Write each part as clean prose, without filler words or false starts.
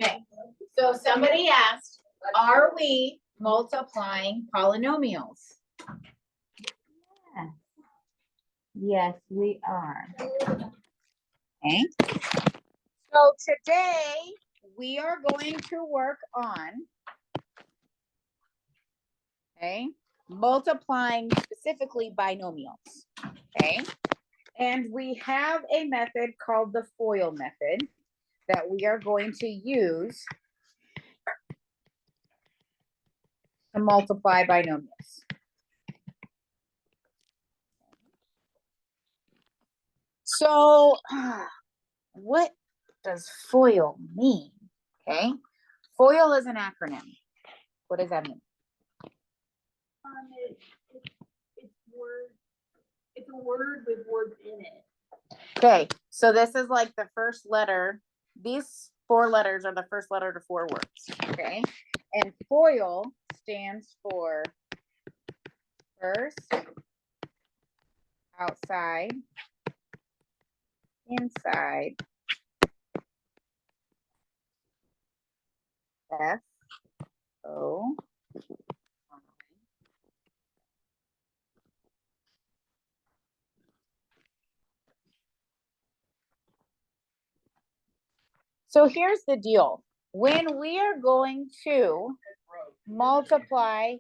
Okay, so somebody asked, are we multiplying polynomials? Yes, we are. Okay. So today we are going to work on, okay, multiplying specifically binomials. Okay. And we have a method called the FOIL method that we are going to use to multiply binomials. So, what does FOIL mean? Okay, FOIL is an acronym. What does that mean? It's a word with words in it. Okay, so this is like the first letter. These 4 letters are the first letter to 4 words. Okay, and FOIL stands for first, outside, inside, FO. So here's the deal. When we are going to multiply,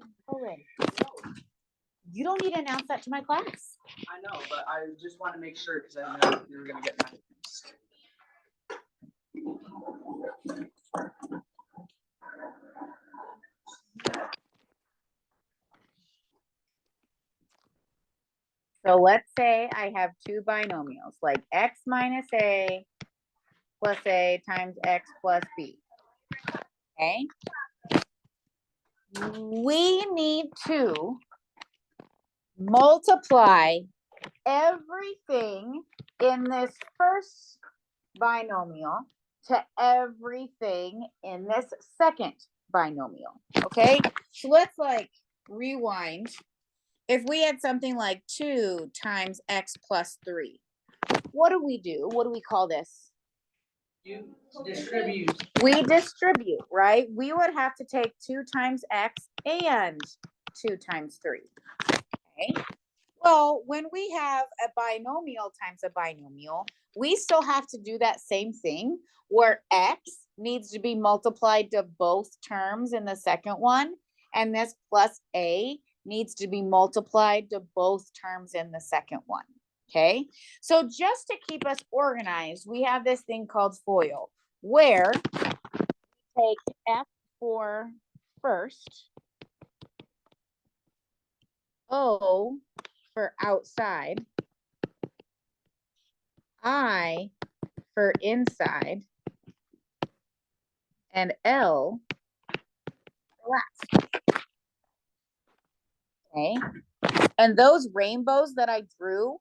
you don't need to announce that to my class. I know, but I just want to make sure because I know you were going to get mad. So let's say I have 2 binomials, like x minus a plus a times x plus b. Okay. We need to multiply everything in this first binomial to everything in this second binomial. Okay, so let's like rewind. If we had something like 2 times x plus 3, what do we do? What do we call this? You distribute. We distribute, right? We would have to take 2 times x and 2 times 3. Okay. Well, when we have a binomial times a binomial, we still have to do that same thing where x needs to be multiplied to both terms in the second one, and this plus a needs to be multiplied to both terms in the second one. Okay, so just to keep us organized, we have this thing called FOIL, where we take F for first, O for outside, I for inside, and L for last. Okay, and those rainbows that I drew,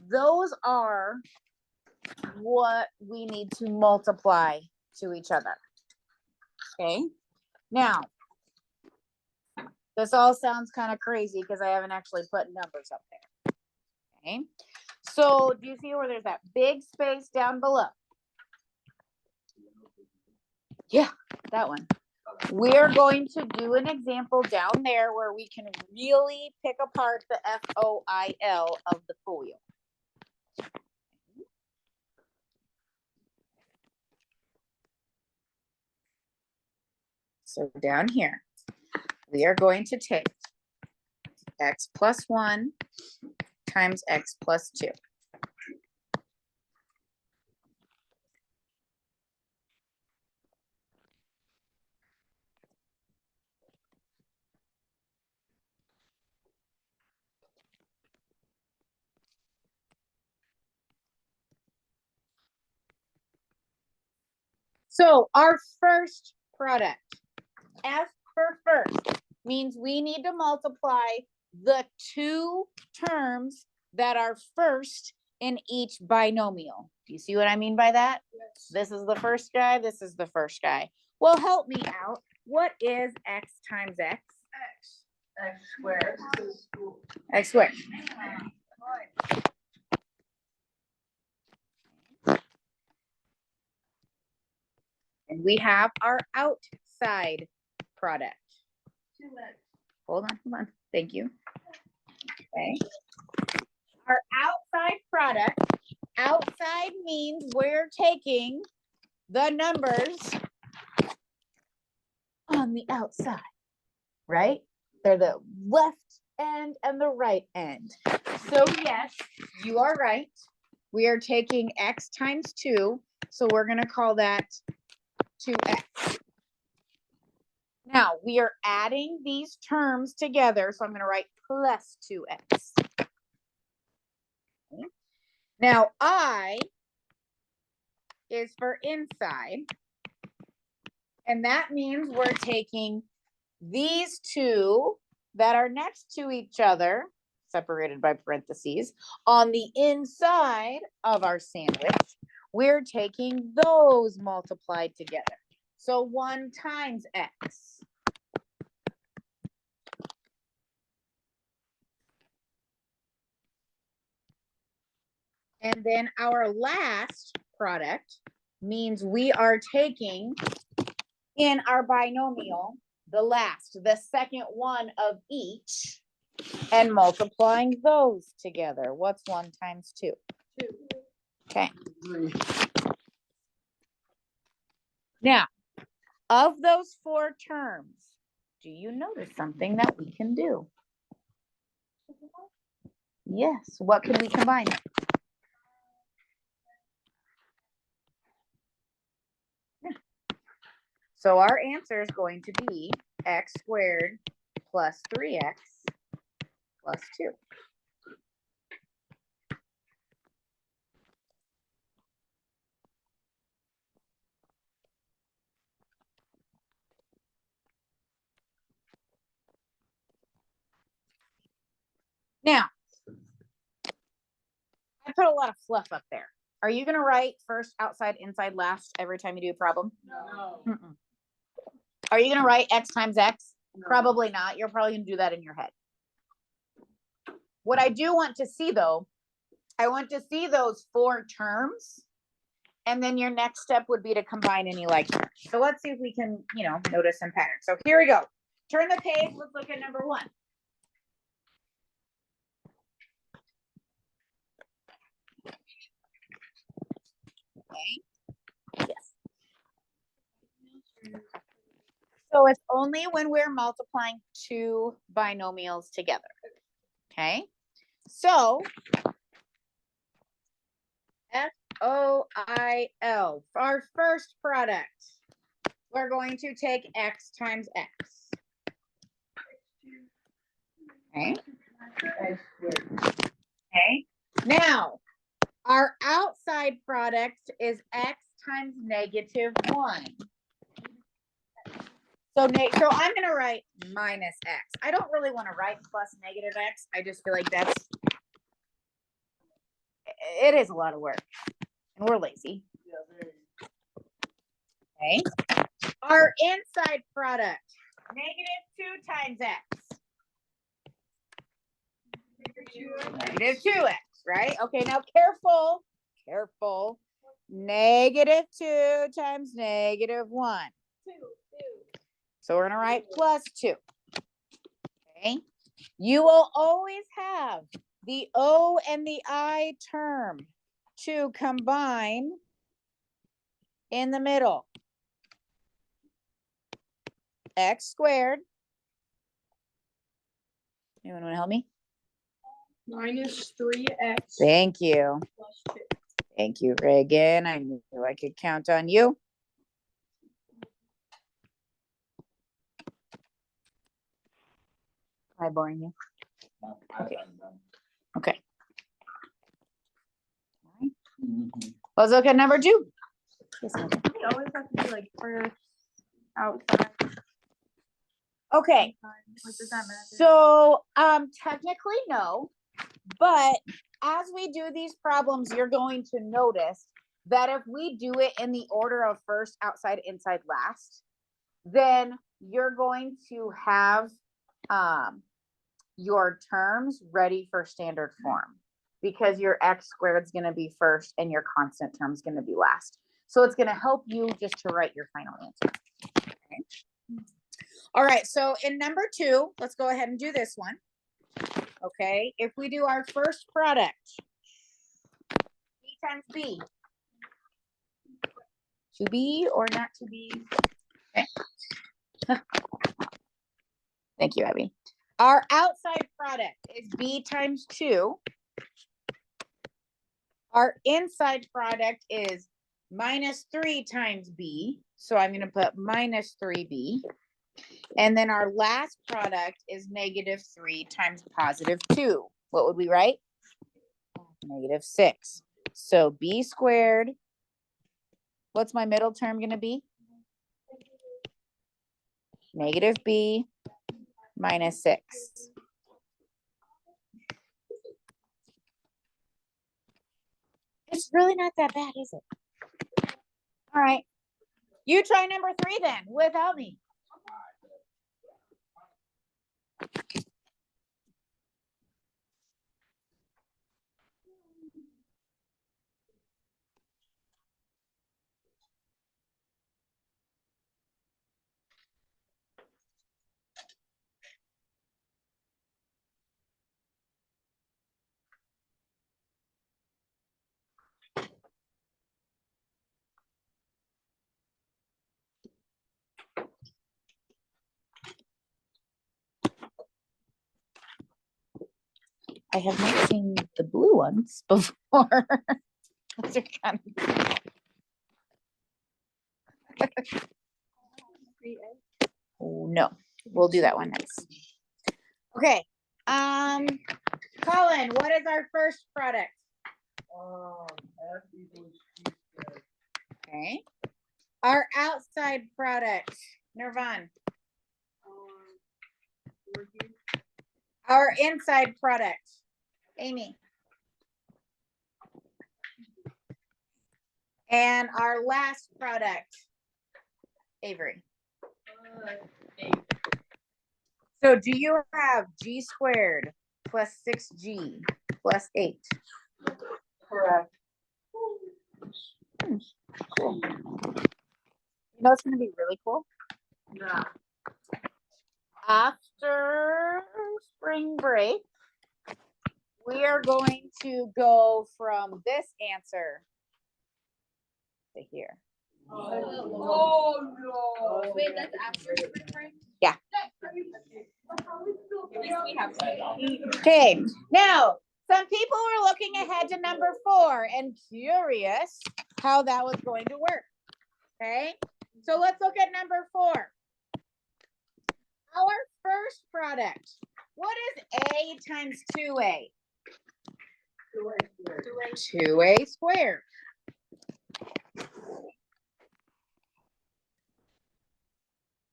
those are what we need to multiply to each other. Okay, now this all sounds kind of crazy because I haven't actually put numbers up there. Okay, so do you see where there's that big space down below? Yeah, that one. We're going to do an example down there where we can really pick apart the FOIL of the FOIL. So down here, we are going to take x plus 1 times x plus 2. So our first product, F for first, means we need to multiply the 2 terms that are first in each binomial. Do you see what I mean by that? Yes. This is the first guy, this is the first guy. Well, help me out. What is x times x? X squared. X squared. And we have our outside product. 2x. Hold on. Thank you. Okay. Our outside product, outside means we're taking the numbers on the outside, right? They're the left end and the right end. So yes, you are right. We are taking x times 2, so we're going to call that 2x. Now, we are adding these terms together, so I'm going to write plus 2x. Okay. Now, I is for inside, and that means we're taking these two that are next to each other, separated by parentheses, on the inside of our sandwich. We're taking those multiplied together. So 1 times x. And then our last product means we are taking in our binomial the second one of each, and multiplying those together. What's 1 times 2? 2. Okay. 3. Now, of those 4 terms, do you notice something that we can do? Yes. What can we combine? Yeah. So our answer is going to be x squared plus 3x plus 2. Now, I put a lot of fluff up there. Are you going to write first, outside, inside, last every time you do a problem? No. Mm-mm. Are you going to write x times x? No. Probably not. You're probably going to do that in your head. What I do want to see, though, I want to see those 4 terms, and then your next step would be to combine any like terms. So let's see if we can, notice some patterns. So here we go. Turn the page. Let's look at number 1. Okay. Yes. So it's only when we're multiplying 2 binomials together. Okay. So FOIL, our first product, we're going to take x times x. Okay. Okay. Now, our outside product is x times -1. So I'm going to write minus x. I don't really want to write plus -x. I just feel like it is a lot of work, and we're lazy. Okay. Our inside product, -2 times x. -2x, right? Okay, now careful. -2 times -1. 2. So we're going to write plus 2. Okay. You will always have the O and the I term to combine in the middle. X squared. Anyone want to help me? Minus 3x Thank you. plus 2. Thank you, Reagan. I knew I could count on you. Am I boring you? Okay. Okay. Let's look at number 2. Yes, Megan. We always have to do like first, outside. Okay. Like, does that matter? So, technically no, but as we do these problems, you're going to notice that if we do it in the order of first, outside, inside, last, then you're going to have your terms ready for standard form, because your x squared is going to be first and your constant term is going to be last. So it's gonna help you just to write your final answer. Okay. All right, so in number 2, let's go ahead and do this one. Okay, if we do our first product, B times B. To be or not to be? Okay. Thank you, Abby. Our outside product is B times 2. Our inside product is minus 3 times B. So I'm going to put minus 3B. And then our last product is negative 3 times positive 2. What would we write? Negative 6. So B squared. What's my middle term going to be? Negative B minus 6. It's really not that bad, is it? All right. You try number 3 then, without me. I have not seen the blue ones before. Those are kind of... Oh, no, we'll do that one next. Okay. Colin, what is our first product? F equals Q squared. Okay. Our outside product, Nirvan. Our inside product, Amy. And our last product, Avery. So do you have G squared plus 6G plus 8? Correct. Cool. You know it's going to be really cool? Nah. After spring break, we are going to go from this answer to here. Oh no. Wait, that's after spring break? Yeah. We have Okay, now some people were looking ahead to number 4 and curious how that was going to work. Okay, so let's look at number 4. Our first product. What is A times 2A? 2A squared.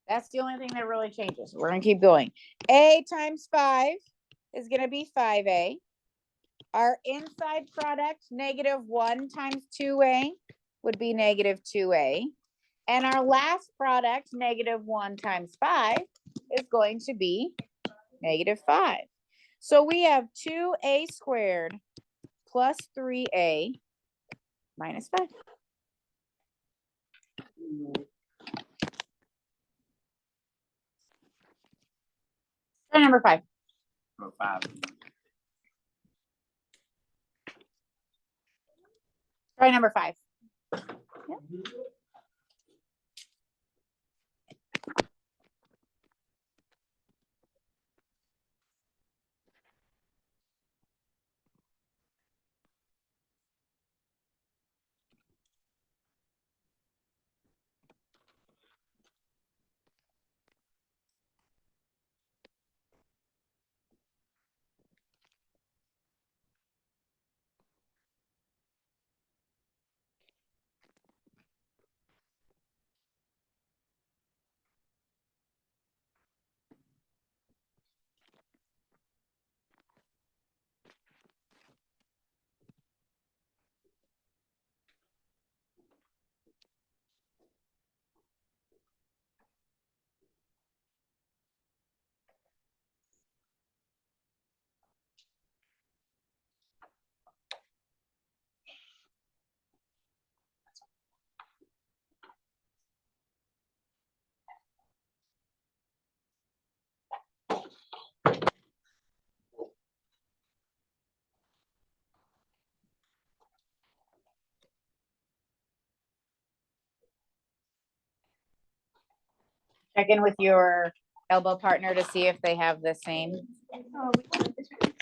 That's the only thing that really changes. We're going to keep going. A times 5 is going to be 5A. Our inside product, negative 1 times 2A, would be negative 2A. And our last product, negative 1 times 5, is going to be negative 5. So we have 2A squared plus 3A minus 5. Try number 5. Number 5. Try number 5. Yep. Check in with your elbow partner to see if they have the same. Oh, we can do this one.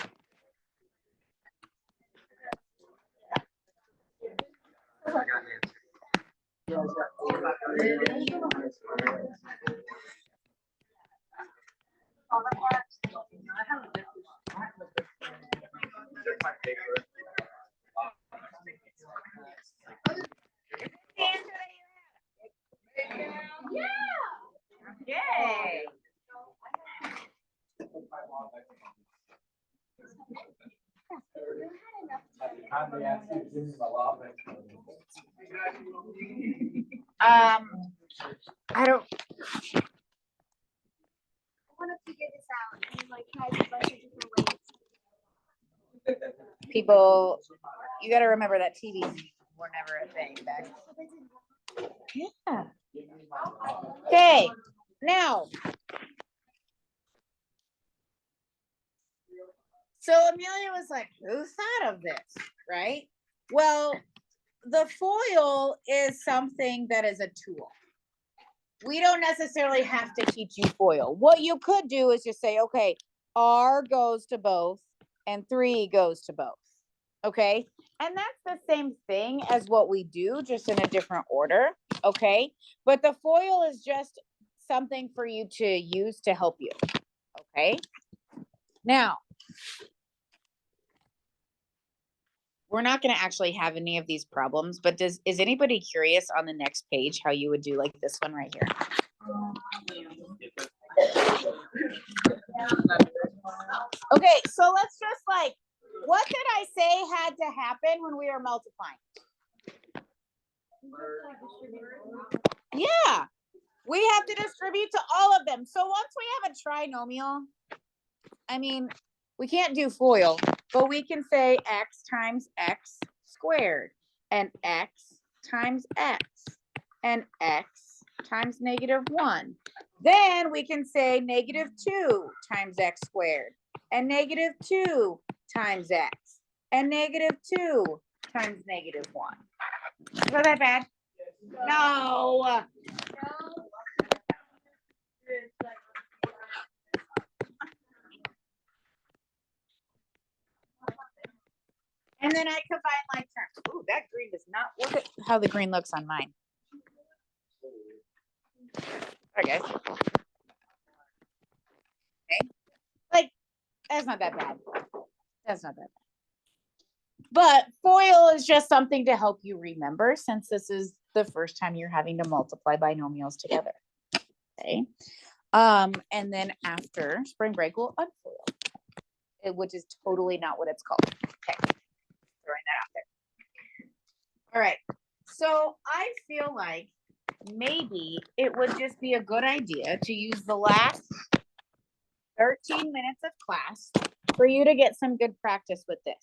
Yay. I don't, I want to figure this out and like try a bunch of different ways. people, you gotta remember that TVs were never a thing back. Yeah. Okay, now. So Amelia was like, who thought of this, right? Well, the foil is something that is a tool. We don't necessarily have to teach you foil. What you could do is just say, okay, R goes to both and 3 goes to both. Okay. And that's the same thing as what we do, just in a different order. Okay. But the foil is just something for you to use to help you. Okay. Now, we're not going to actually have any of these problems, but is anybody curious on the next page how you would do like this one right here? Okay, so let's just like, what did I say had to happen when we were multiplying? Yeah, we have to distribute to all of them. So once we have a trinomial, I mean, we can't do FOIL, but we can say x times x squared, and x times x, and x times -1. Then we can say -2 times x squared, and -2 times x, and -2 times -1. Is that bad? No. And then I combine like terms. Ooh, that green does not look at how the green looks on mine. Okay. Okay. Like, that's not that bad. That's not that bad. But FOIL is just something to help you remember, since this is the first time you're having to multiply binomials together. Okay. And then after spring break, we'll unfoil, which is totally not what it's called. Okay. Throwing that out there. All right. So I feel like maybe it would just be a good idea to use the last 13 minutes of class for you to get some good practice with this.